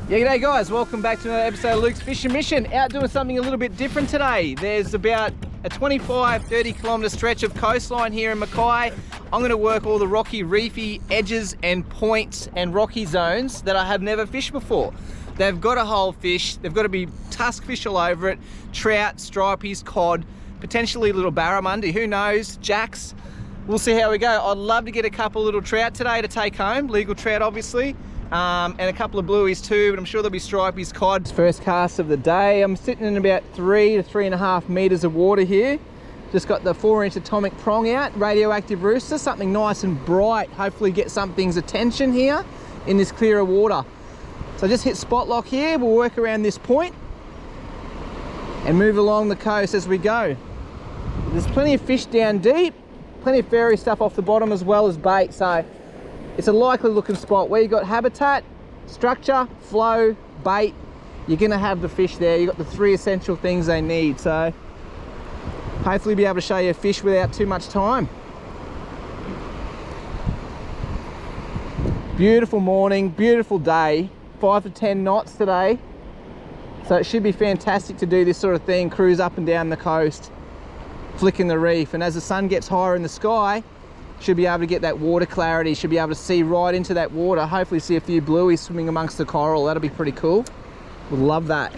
Yeah, g'day guys, welcome back to another episode of Luke's Fishing Mission. Out doing something a little bit different today. There's about a 25-30 kilometre stretch of coastline here in Mackay. I'm going to work all the rocky, reefy edges and points and rocky zones that I have never fished before. They've got to hold fish, they've got to be tusk fish all over it, trout, stripies, cod, potentially little barramundi, who knows, jacks. We'll see how we go. I'd love to get a couple little trout today to take home, legal trout obviously. And a couple of blueies too, but I'm sure there'll be stripies, cod. First cast of the day. I'm sitting in about 3 to 3.5 meters of water here. Just got the 4-inch atomic prong out, radioactive rooster, something nice and bright. Hopefully get something's attention here in this clearer water. So just hit spot lock here. We'll work around this point and move along the coast as we go. There's plenty of fish down deep, plenty of fairy stuff off the bottom as well as bait. So it's a likely looking spot where you've got habitat, structure, flow, bait. You're gonna have the fish there. You've got the 3 essential things they need. So hopefully be able to show you a fish without too much time. Beautiful morning, beautiful day. 5 to 10 knots today. So it should be fantastic to do this sort of thing, cruise up and down the coast, flicking the reef. And as the sun gets higher in the sky, should be able to get that water clarity, should be able to see right into that water, hopefully see a few blueies swimming amongst the coral. That'll be pretty cool. Would love that.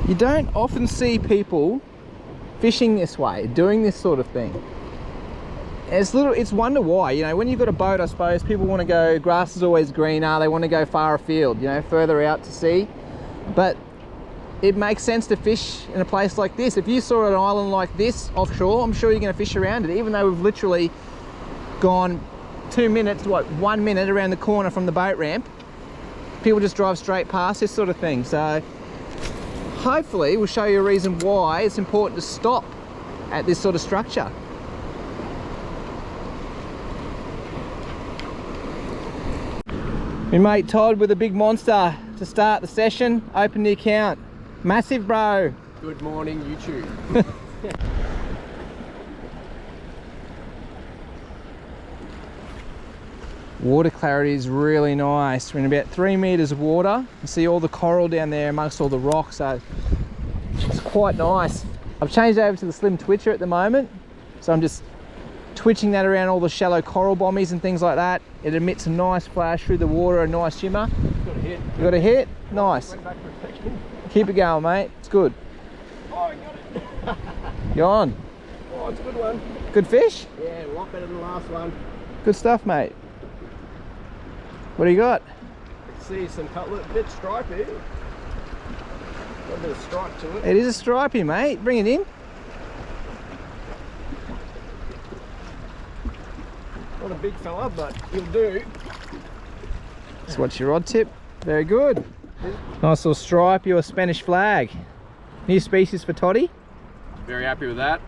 You don't often see people fishing this way, doing this sort of thing. It's wonder why, you know, when you've got a boat, I suppose people want to go, grass is always greener, they want to go far afield, you know, further out to sea. But it makes sense to fish in a place like this. If you saw an island like this offshore, I'm sure you're going to fish around it, even though we've literally gone 2 minutes, 1 minute around the corner from the boat ramp. People just drive straight past this sort of thing. So hopefully we'll show you a reason why it's important to stop at this sort of structure. My mate Todd with a big monster to start the session. Open the account. Massive, bro. Good morning, YouTube. Water clarity is really nice. We're in about 3 meters of water. You see all the coral down there amongst all the rocks, so it's quite nice. I've changed over to the slim twitcher at the moment, so I'm just twitching that around all the shallow coral bommies and things like that. It emits a nice flash through the water, a nice shimmer. Got a hit. You got a hit? Nice. Went back for a second. Keep it going, mate. It's good. Oh, I got it. You're on. Oh, it's a good one. Good fish? Yeah, a lot better than the last one. Good stuff, mate. What do you got? I see some cutlet, bit stripy. Got a bit of stripe to it. It is a stripey, mate. Bring it in. Not a big fella, but he'll do. So what's your rod tip? Very good. Nice little stripey or Spanish flag. New species for Toddy. Very happy with that.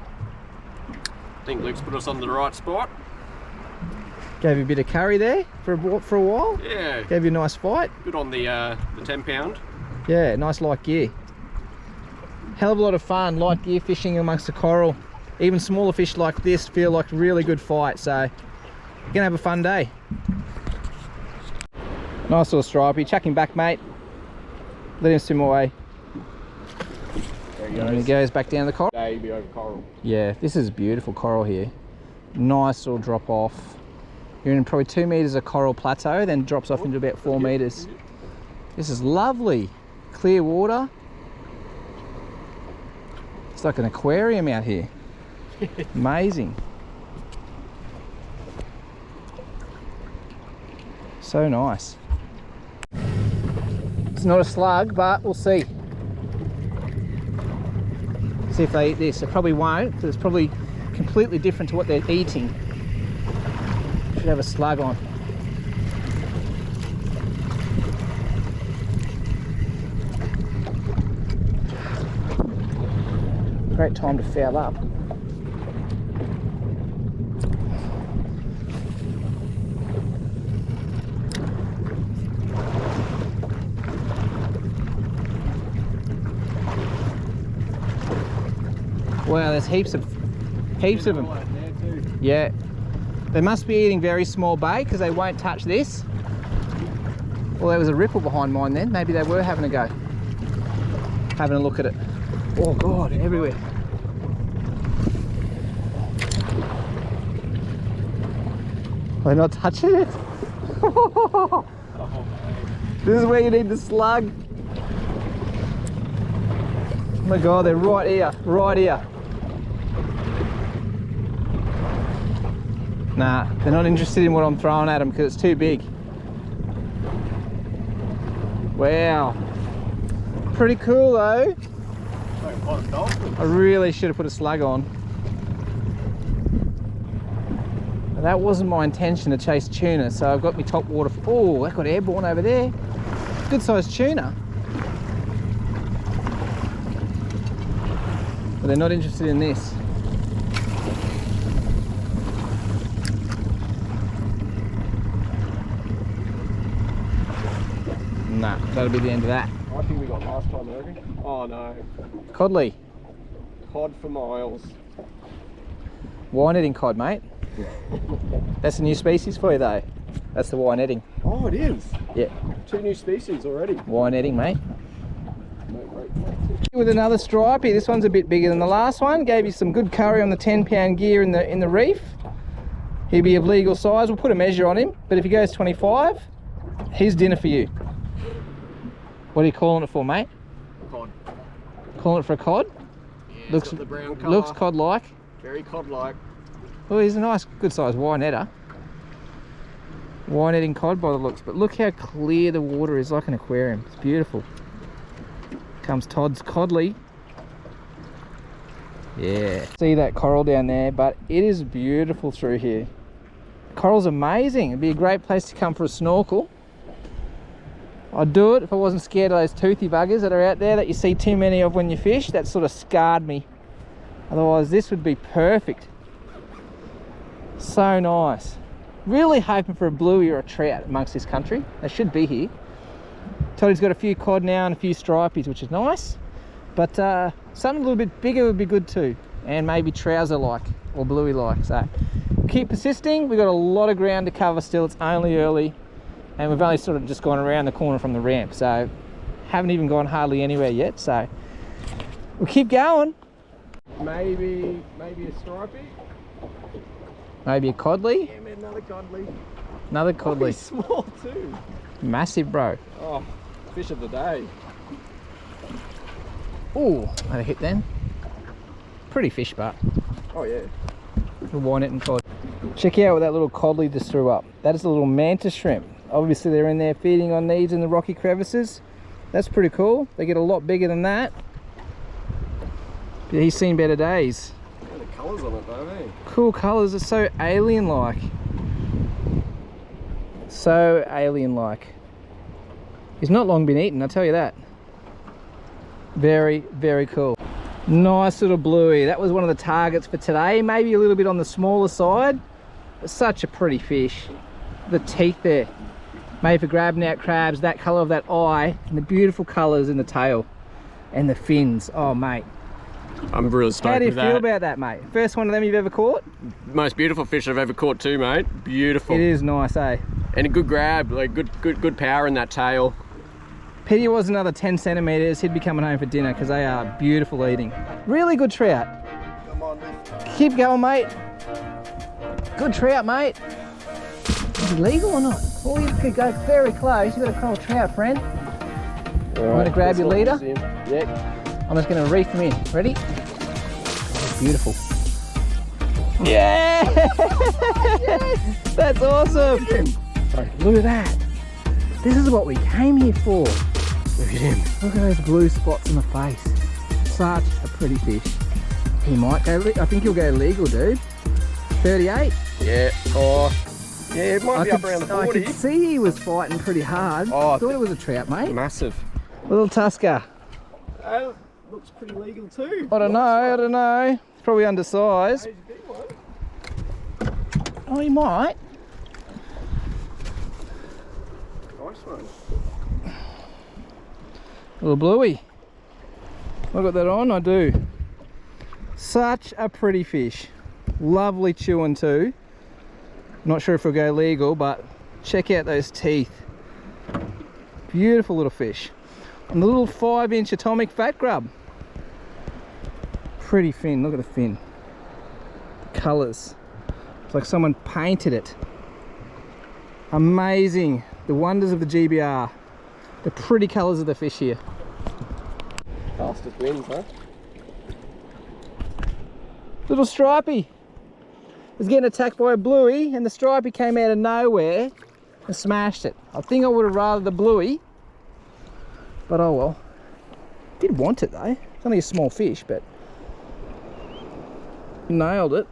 I think Luke's put us on the right spot. Gave you a bit of curry there for a while. Yeah. Gave you a nice fight. Good on the 10 pound. Yeah, nice light gear. Hell of a lot of fun, light gear fishing amongst the coral. Even smaller fish like this feel like really good fight, so you're gonna have a fun day. Nice little stripey. Chuck him back, mate. Let him swim away. There he goes. And he goes back down the coral. Baby over coral. Yeah, this is beautiful coral here. Nice little drop off. You're in probably 2 meters of coral plateau, then drops off into about 4 meters. This is lovely. Clear water. It's like an aquarium out here. Amazing. So nice. It's not a slug, but we'll see. See if they eat this. They probably won't, because it's probably completely different to what they're eating. Should have a slug on. Great time to foul up. Wow, there's heaps of them. Right there too. Yeah. They must be eating very small bait because they won't touch this. Well, there was a ripple behind mine then. Maybe they were having a go. Having a look at it. Oh God, everywhere. They're not touching it. Oh, This is where you need the slug. Oh my God, they're right here, right here. Nah, they're not interested in what I'm throwing at them because it's too big. Wow. Pretty cool though. I really should have put a slug on. That wasn't my intention to chase tuna, so I've got my top water. Oh, that got airborne over there. Good sized tuna. But they're not interested in this. Nah, that'll be the end of that. I think we got last time, I reckon. Oh no. Codley. Cod for miles. Wire netting cod, mate. That's a new species for you though. That's the wire netting. Oh, it is. Yeah. 2 new species already. Wire netting, mate. With another stripey. This one's a bit bigger than the last one. Gave you some good curry on the 10-pound gear in the reef. He'll be of legal size. We'll put a measure on him. But if he goes 25, here's dinner for you. What are you calling it for, mate? Cod. Calling it for a cod? Yeah, Looks got the brown colour. looks cod-like. Very cod-like. Well, he's a nice, good-sized wire netter. Wire netting cod by the looks, but look how clear the water is, like an aquarium. It's beautiful. Comes Todd's Codley. Yeah. See that coral down there, but it is beautiful through here. Coral's amazing. It'd be a great place to come for a snorkel. I'd do it if I wasn't scared of those toothy buggers that are out there that you see too many of when you fish. That sort of scarred me. Otherwise, this would be perfect. So nice. Really hoping for a bluey or a trout amongst this country. They should be here. Toddy's got a few cod now and a few stripies, which is nice. But something a little bit bigger would be good too. And maybe trouser-like or bluey-like. So keep persisting. We've got a lot of ground to cover still. It's only early. And we've only sort of just gone around the corner from the ramp. So haven't even gone hardly anywhere yet. So we'll keep going. Maybe a stripey. Maybe a codley. Yeah, man, another codley. Another Oh, codley. he's small too. Massive, bro. Oh, fish of the day. Ooh, had a hit then. Pretty fish, but Oh yeah. little wire net and cod. Check out what that little codley just threw up. That is a little mantis shrimp. Obviously they're in there feeding on these in the rocky crevices. That's pretty cool. They get a lot bigger than that. But he's seen better days. And the colours on it though, eh? Cool colours. Are so alien-like. So alien-like. He's not long been eaten, I'll tell you that. Very, very cool. Nice little bluey. That was one of the targets for today. Maybe a little bit on the smaller side, but such a pretty fish. The teeth there, made for grabbing out crabs. That colour of that eye and the beautiful colours in the tail and the fins. Oh mate, I'm really stoked. how do you with feel that. about that, mate? First one of them you've ever caught? Most beautiful fish I've ever caught too, mate. Beautiful. It is nice, eh? And a good grab, like good power in that tail. Pity it was another 10 centimetres. He'd be coming home for dinner because they are beautiful eating. Really good trout. Come on, lift. Keep going, mate. Good trout, mate. Is it legal or not? Oh, you could go very close. You've got a coral trout, friend. I'm going to grab your leader. Yep. I'm just going to reef him in. Ready? Oh, beautiful. Yeah! Yes! That's awesome. Look at that. This is what we came here for. Look at him. Look at those blue spots on the face. Such a pretty fish. He might go, I think he'll go legal, dude. 38. Yeah. Oh. Yeah, it might be up around the 40. I could see he was fighting pretty hard. Oh, I thought it was a trout, mate. Massive. Little tusker. Looks pretty legal too. I don't know. It's probably undersized. He's a big one. Oh, he might. Nice one. Little bluey. I got that on, I do. Such a pretty fish. Lovely chewing too. Not sure if it'll go legal, but check out those teeth. Beautiful little fish. And the little 5-inch atomic fat grub. Pretty fin, look at the fin. The colours. It's like someone painted it. Amazing. The wonders of the GBR. The pretty colours of the fish here. Fastest wins, huh? Little stripey. Was getting attacked by a bluey and the stripey came out of nowhere and smashed it. I think I would have rather the bluey, but oh well. Did want it though. It's only a small fish, but nailed it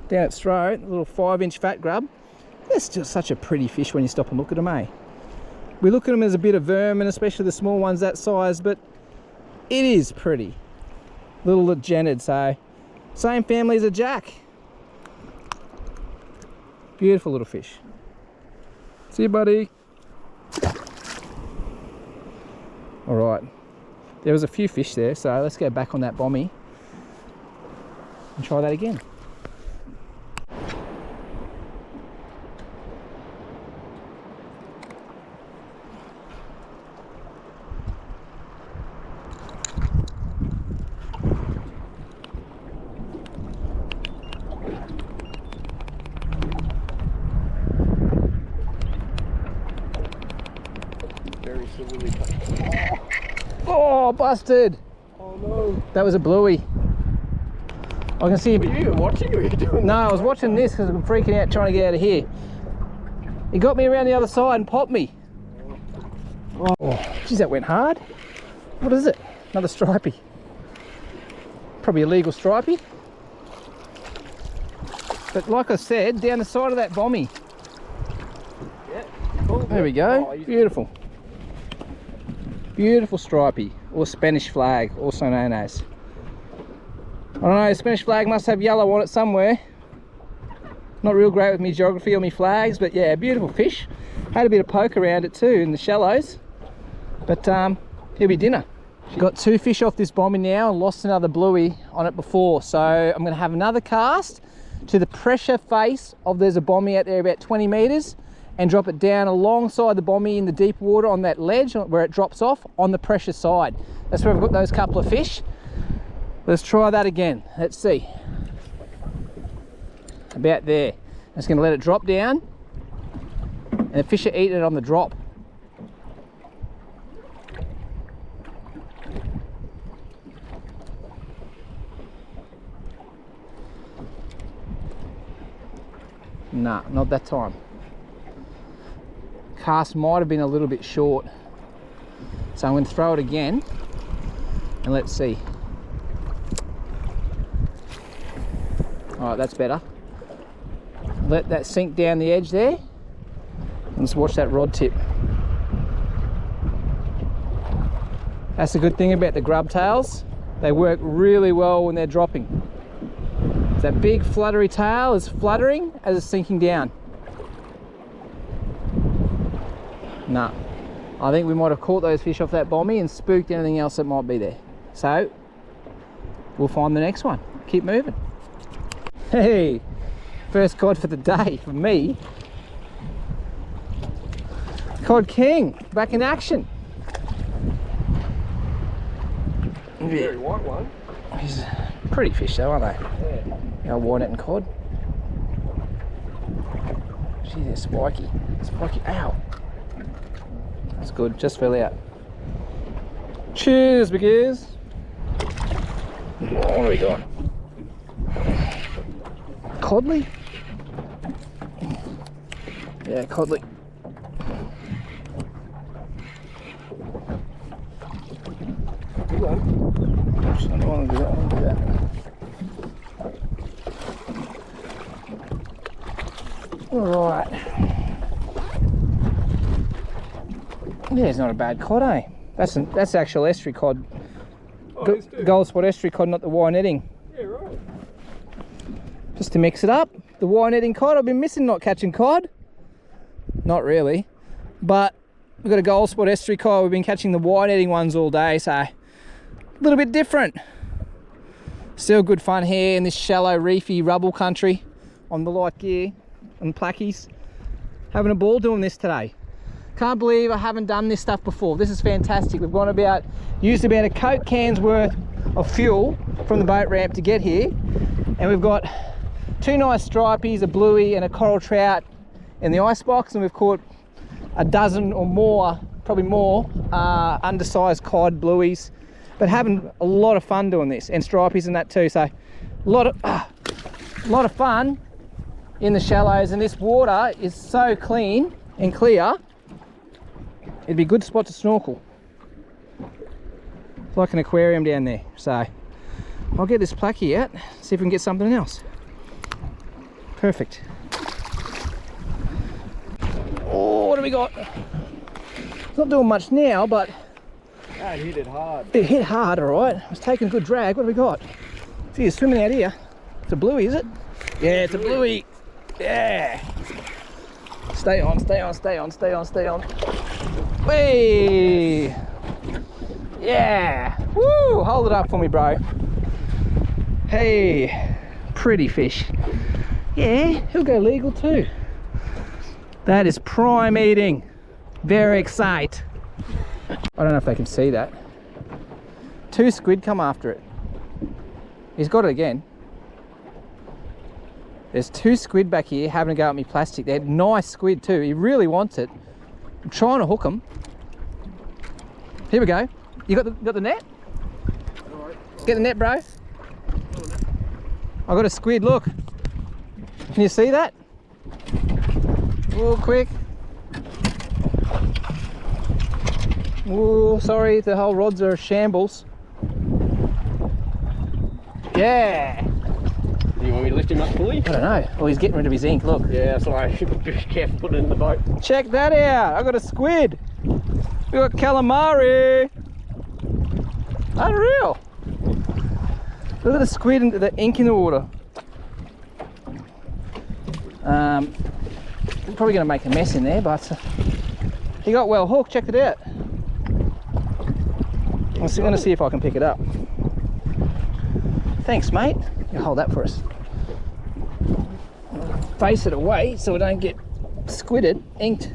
down its throat. A little 5-inch fat grub. They're still such a pretty fish when you stop and look at them, eh? We look at them as a bit of vermin, especially the small ones that size, but it is pretty. Little genid, so same family as a jack. Beautiful little fish. See you, buddy. All right, there was a few fish there, so let's go back on that bommy and try that again. Oh, busted! Oh no! That was a bluey. I can see. Were you even watching? Or were you doing? No, I was watching this because I'm freaking out trying to get out of here. He got me around the other side and popped me. Oh, geez, that went hard. What is it? Another stripey. Probably a legal stripey. But like I said, down the side of that bommy. Yeah. Cool. There we go. Oh, beautiful. Beautiful stripey, or Spanish flag, also known as. I don't know, Spanish flag must have yellow on it somewhere. Not real great with me geography or me flags, but yeah, beautiful fish. Had a bit of poke around it too in the shallows. But he'll be dinner. Got 2 fish off this bommy now and lost another bluey on it before. So I'm gonna have another cast to the pressure face of, there's a bommy out there about 20 meters, and drop it down alongside the bommy in the deep water on that ledge where it drops off on the pressure side. That's where I've got those couple of fish. Let's try that again. Let's see. About there. I'm just going to let it drop down, and the fish are eating it on the drop. Nah, not that time. Cast might have been a little bit short, so I'm going to throw it again and let's see. All right, that's better. Let that sink down the edge there. Let's watch that rod tip. That's the good thing about the grub tails. They work really well when they're dropping. That big fluttery tail is fluttering as it's sinking down. Nah, I think we might have caught those fish off that bommy and spooked anything else that might be there. So, we'll find the next one. Keep moving. Hey, first cod for the day for me. Cod King, back in action. Very white one. He's pretty fish though, aren't they? Yeah. Our white net and cod. Gee, they're spiky. Spiky, ow. That's good, just fell out. Cheers, big ears. What do we got? Codley? Yeah, codley. Good one. I don't want to do that, I want to do that. Alright. Yeah, it's not a bad cod, eh? That's actual estuary cod. Oh, Gold spot estuary cod, not the wire netting. Yeah, right. Just to mix it up. The wire netting cod, I've been missing not catching cod. Not really. But we've got a gold spot estuary cod. We've been catching the wire netting ones all day, so a little bit different. Still good fun here in this shallow, reefy rubble country on the light gear and plackies. Having a ball doing this today. Can't believe I haven't done this stuff before. This is fantastic. We've used about a Coke can's worth of fuel from the boat ramp to get here. And we've got 2 nice stripies, a bluey and a coral trout in the ice box. And we've caught a dozen or more, probably more, undersized cod blueys. But having a lot of fun doing this, and stripies and that too. So a lot of fun in the shallows, and this water is so clean and clear. It'd be a good spot to snorkel. It's like an aquarium down there. So I'll get this placky out, see if we can get something else. Perfect. Oh, what do we got? It's not doing much now, but it hit it hard. It hit hard, all right. It was taking a good drag. What do we got? See, it's swimming out here. It's a bluey, is it? Yeah, it's a bluey. Yeah. Stay on, stay on, stay on, stay on, stay on. Hey. Yeah. Woo! Hold it up for me, bro. Hey. Pretty fish. Yeah, he'll go legal too. That is prime eating. Very excited. I don't know if they can see that. 2 squid come after it. He's got it again. There's 2 squid back here having a go at me plastic. They're nice squid too. He really wants it. I'm trying to hook him. Here we go. You got the net? Get the net, bro. I got a squid, look. Can you see that? Oh, quick. Oh, sorry, the whole rods are shambles. Yeah. Do you want me to lift him up fully? I don't know. Oh, he's getting rid of his ink, look. Yeah, that's why I should be careful putting it in the boat. Check that out. I got a squid. We got calamari. Unreal. Look at the squid and the ink in the water. Probably going to make a mess in there, but he got well hooked. Check it out. I'm going to see if I can pick it up. Thanks, mate. You hold that for us. Face it away so we don't get squidded, inked.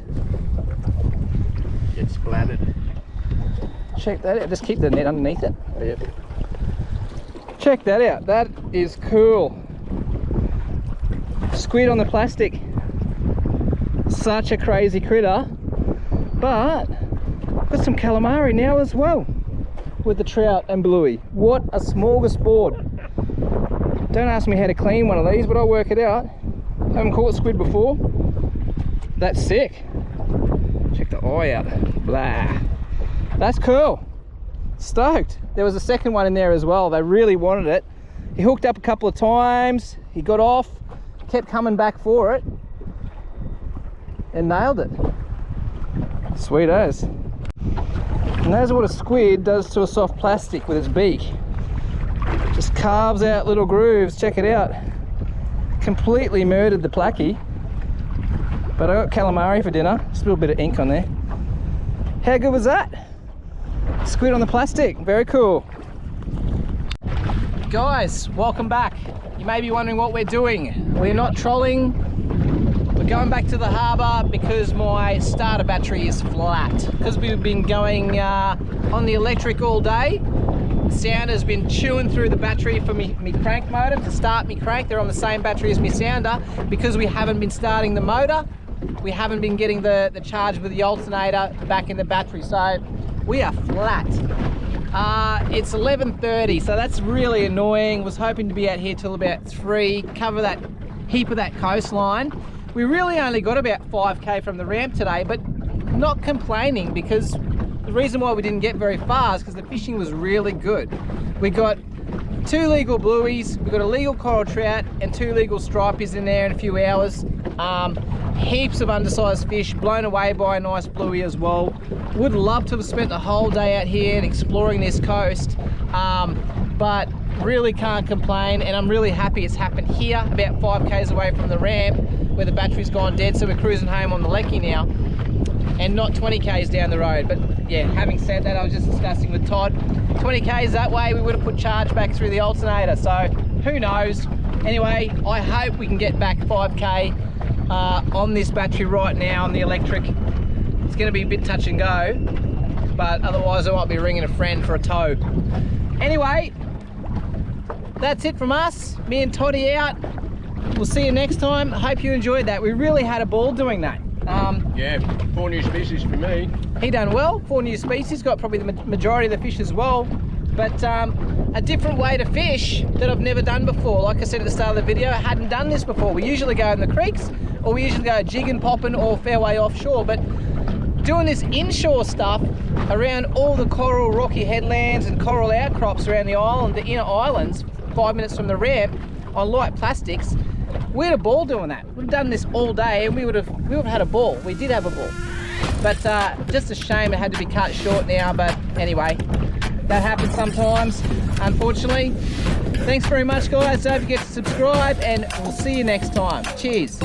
Get splattered. Check that out. Just keep the net underneath it. Yep. Check that out. That is cool. Squid on the plastic. Such a crazy critter. But got some calamari now as well with the trout and bluey. What a smorgasbord. Don't ask me how to clean one of these, but I'll work it out. Haven't caught squid before. That's sick. Check the eye out. Blah. That's cool. Stoked. There was a second one in there as well. They really wanted it. He hooked up a couple of times. He got off, kept coming back for it, and nailed it. Sweet as. And that's what a squid does to a soft plastic with its beak. Just carves out little grooves. Check it out. Completely murdered the placky. But I got calamari for dinner. Just a little bit of ink on there. How good was that? Squid on the plastic. Very cool. Guys, welcome back. You may be wondering what we're doing. We're not trolling. We're going back to the harbour because my starter battery is flat. Because we've been going on the electric all day. Sounder's been chewing through the battery for me crank motor to start me crank. They're on the same battery as me sounder. Because we haven't been starting the motor, we haven't been getting the charge with the alternator back in the battery. So we are flat. It's 11:30, so that's really annoying. Was hoping to be out here till about 3, cover that heap of that coastline. We really only got about 5k from the ramp today, but not complaining, because the reason why we didn't get very far is because the fishing was really good. We got 2 legal blueys, we got a legal coral trout and 2 legal stripies in there in a few hours. Heaps of undersized fish, blown away by a nice bluey as well. Would love to have spent the whole day out here and exploring this coast, but really can't complain, and I'm really happy it's happened here, about 5k's away from the ramp, where the battery's gone dead, so we're cruising home on the Lecky now. and not 20 k's down the road. But yeah, having said that, I was just discussing with Todd, 20 k's that way, we would have put charge back through the alternator, so who knows. Anyway, I hope we can get back 5k on this battery right now on the electric. It's going to be a bit touch and go, but otherwise I might be ringing a friend for a tow. Anyway, that's it from us. Me and Toddy out. We'll see you next time. I hope you enjoyed that. We really had a ball doing that. Yeah, 4 new species for me. He done well, 4 new species, got probably the majority of the fish as well. But a different way to fish that I've never done before. Like I said at the start of the video, I hadn't done this before. We usually go in the creeks, or we usually go jigging, popping, or fairway offshore. But doing this inshore stuff around all the coral rocky headlands and coral outcrops around the island, the inner islands, 5 minutes from the ramp, on light plastics, we had a ball doing that. We've done this all day and we would have had a ball. We did have a ball. But just a shame it had to be cut short now. But anyway, that happens sometimes, unfortunately. Thanks very much, guys. Don't forget to subscribe and we'll see you next time. Cheers.